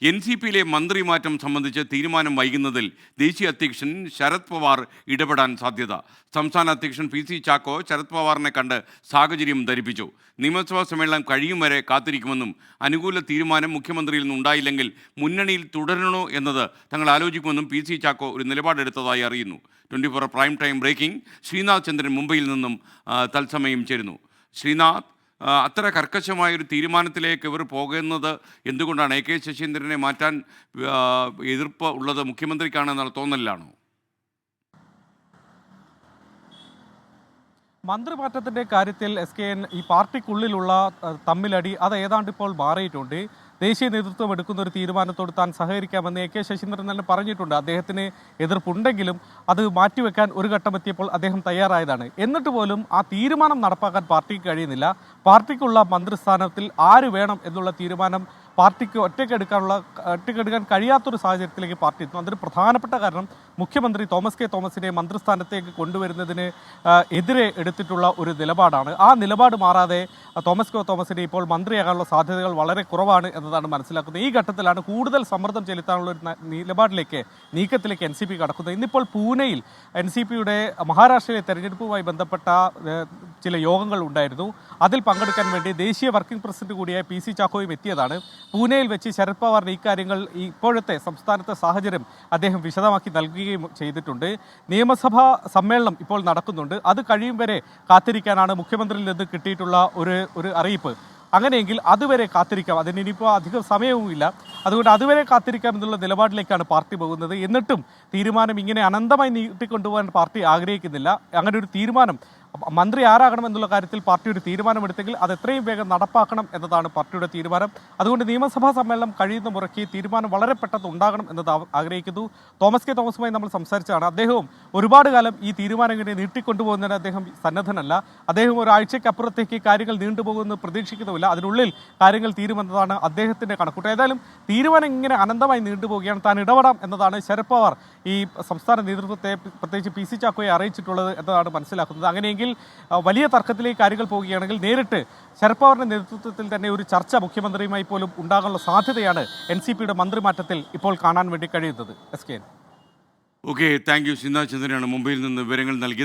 NCPയിലെ മന്ത്രിമാറ്റം സംബന്ധിച്ച് തീരുമാനം വൈകുന്നതിൽ ദേശീയ അധ്യക്ഷൻ ശരത് പവാർ ഇടപെടാൻ സാധ്യത. സംസ്ഥാന അധ്യക്ഷൻ PC ചാക്കോ ശരത് പവാറിനെ കണ്ട് സാഹചര്യം ധരിപ്പിച്ചു. നിയമസഭാ സമ്മേളനം കഴിയും വരെ കാത്തിരിക്കുമെന്നും അനുകൂല തീരുമാനം മുഖ്യമന്ത്രിയിൽ നിന്നുണ്ടായില്ലെങ്കിൽ മുന്നണിയിൽ തുടരണോ എന്നത് തങ്ങൾ ആലോചിക്കുമെന്നും PC ചാക്കോ ഒരു നിലപാടെടുത്തതായി അറിയുന്നു. 24 പ്രൈം ടൈം ബ്രേക്കിംഗ്. ശ്രീനാഥ് ചന്ദ്രൻ മുംബൈയിൽ നിന്നും തത്സമയം ചേരുന്നു. ശ്രീനാഥ്, അത്ര കർക്കശമായൊരു തീരുമാനത്തിലേക്ക് ഇവർ പോകുന്നത് എന്തുകൊണ്ടാണ്? AK ശശീന്ദ്രനെ മാറ്റാൻ എതിർപ്പ് ഉള്ളത് മുഖ്യമന്ത്രിക്കാണെന്നുള്ള തോന്നലിലാണോ? മന്ത്രിമാറ്റത്തിൻ്റെ കാര്യത്തിൽ SKN ഈ പാർട്ടിക്കുള്ളിലുള്ള തമ്മിലടി അത് ഏതാണ്ട് ഇപ്പോൾ മാറിയിട്ടുണ്ട്. ദേശീയ നേതൃത്വം എടുക്കുന്ന ഒരു തീരുമാനത്തോട് താൻ സഹകരിക്കാമെന്ന് AK ശശീന്ദ്രൻ തന്നെ പറഞ്ഞിട്ടുണ്ട്. അദ്ദേഹത്തിന് എതിർപ്പുണ്ടെങ്കിലും അത് മാറ്റിവെക്കാൻ ഒരു ഘട്ടമെത്തിയപ്പോൾ അദ്ദേഹം തയ്യാറായതാണ്. എന്നിട്ട് പോലും ആ തീരുമാനം നടപ്പാക്കാൻ പാർട്ടിക്ക് കഴിയുന്നില്ല. പാർട്ടിക്കുള്ള മന്ത്രിസ്ഥാനത്തിൽ ആര് വേണം എന്നുള്ള തീരുമാനം പാർട്ടിക്ക് ഒറ്റയ്ക്കെടുക്കാൻ കഴിയാത്തൊരു സാഹചര്യത്തിലേക്ക് പാർട്ടി എത്തുന്നു. അതിന് പ്രധാനപ്പെട്ട കാരണം മുഖ്യമന്ത്രി തോമസ് കെ തോമസിനെ മന്ത്രിസ്ഥാനത്തേക്ക് കൊണ്ടുവരുന്നതിന് എതിരെ എടുത്തിട്ടുള്ള ഒരു നിലപാടാണ്. ആ നിലപാട് മാറാതെ തോമസ് കെ തോമസിനെ ഇപ്പോൾ മന്ത്രിയാകാനുള്ള സാധ്യതകൾ വളരെ കുറവാണ് എന്നതാണ് മനസ്സിലാക്കുന്നത്. ഈ ഘട്ടത്തിലാണ് കൂടുതൽ സമ്മർദ്ദം ചെലുത്താനുള്ള ഒരു നീക്കത്തിലേക്ക് NCP കടക്കുന്നത്. ഇന്നിപ്പോൾ പൂനെയിൽ NCPയുടെ മഹാരാഷ്ട്രയിലെ തെരഞ്ഞെടുപ്പുമായി ബന്ധപ്പെട്ട ചില യോഗങ്ങൾ ഉണ്ടായിരുന്നു. അതിൽ പങ്കെടുക്കാൻ വേണ്ടി ദേശീയ വർക്കിംഗ് പ്രസിഡന്റ് കൂടിയായ PC ചാക്കോയും എത്തിയതാണ്. പൂനെയിൽ വെച്ച് ശരത് പവാറിന് ഇക്കാര്യങ്ങൾ ഇപ്പോഴത്തെ സംസ്ഥാനത്തെ സാഹചര്യം അദ്ദേഹം വിശദമാക്കി നൽകുകയും ചെയ്തിട്ടുണ്ട്. നിയമസഭാ സമ്മേളനം ഇപ്പോൾ നടക്കുന്നുണ്ട്. അത് കഴിയും വരെ കാത്തിരിക്കാനാണ് മുഖ്യമന്ത്രിയിൽ നിന്ന് കിട്ടിയിട്ടുള്ള ഒരു അറിയിപ്പ്. അങ്ങനെയെങ്കിൽ അതുവരെ കാത്തിരിക്കാം. അതിന് ഇനിയിപ്പോൾ അധികം സമയവുമില്ല. അതുകൊണ്ട് അതുവരെ കാത്തിരിക്കാം എന്നുള്ള നിലപാടിലേക്കാണ് പാർട്ടി പോകുന്നത്. എന്നിട്ടും തീരുമാനം ഇങ്ങനെ അനന്തമായി നീട്ടിക്കൊണ്ടുപോകാൻ പാർട്ടി ആഗ്രഹിക്കുന്നില്ല. അങ്ങനെ ഒരു തീരുമാനം മന്ത്രി ആരാകണം എന്നുള്ള കാര്യത്തിൽ പാർട്ടി ഒരു തീരുമാനമെടുത്തെങ്കിൽ അത് എത്രയും വേഗം നടപ്പാക്കണം എന്നതാണ് പാർട്ടിയുടെ തീരുമാനം. അതുകൊണ്ട് നിയമസഭാ സമ്മേളനം കഴിയുന്ന മുറയ്ക്ക് തീരുമാനം വളരെ പെട്ടെന്ന് ഉണ്ടാകണം എന്നത് ആഗ്രഹിക്കുന്നു. തോമസ് കെ തോമസുമായി നമ്മൾ സംസാരിച്ചതാണ്. അദ്ദേഹവും ഒരുപാട് കാലം ഈ തീരുമാനം ഇങ്ങനെ നീട്ടിക്കൊണ്ടുപോകുന്നതിന് അദ്ദേഹം സന്നദ്ധനല്ല. അദ്ദേഹം ഒരാഴ്ചയ്ക്കപ്പുറത്തേക്ക് കാര്യങ്ങൾ നീണ്ടുപോകുമെന്ന് പ്രതീക്ഷിക്കുന്നുമില്ല. അതിനുള്ളിൽ കാര്യങ്ങൾ തീരുമെന്നതാണ് അദ്ദേഹത്തിൻ്റെ കണക്കൂട്ട്. ഏതായാലും തീരുമാനം ഇങ്ങനെ അനന്തമായി നീണ്ടുപോവുകയാണ്. താൻ ഇടപെടാം എന്നതാണ് ശരത് പവാർ ഈ സംസ്ഥാന നേതൃത്വത്തെ പ്രത്യേകിച്ച് PC ചാക്കോയെ അറിയിച്ചിട്ടുള്ളത് എന്നതാണ് മനസ്സിലാക്കുന്നത്. അങ്ങനെയെങ്കിൽ വലിയ തർക്കത്തിലേക്ക് കാര്യങ്ങൾ പോവുകയാണെങ്കിൽ നേരിട്ട് ശരത് പവാറിന്റെ നേതൃത്വത്തിൽ തന്നെ ഒരു ചർച്ച മുഖ്യമന്ത്രിയുമായി പോലും ഉണ്ടാകാനുള്ള സാധ്യതയാണ് NCPയുടെ മന്ത്രിമാറ്റത്തിൽ ഇപ്പോൾ കാണാൻ വേണ്ടി കഴിയുന്നത്. SKN. Okay, thank you. Sreenath ചന്ദ്രനാണ് മുംബൈയിൽ നിന്ന് വിവരങ്ങൾ നൽകിയത്.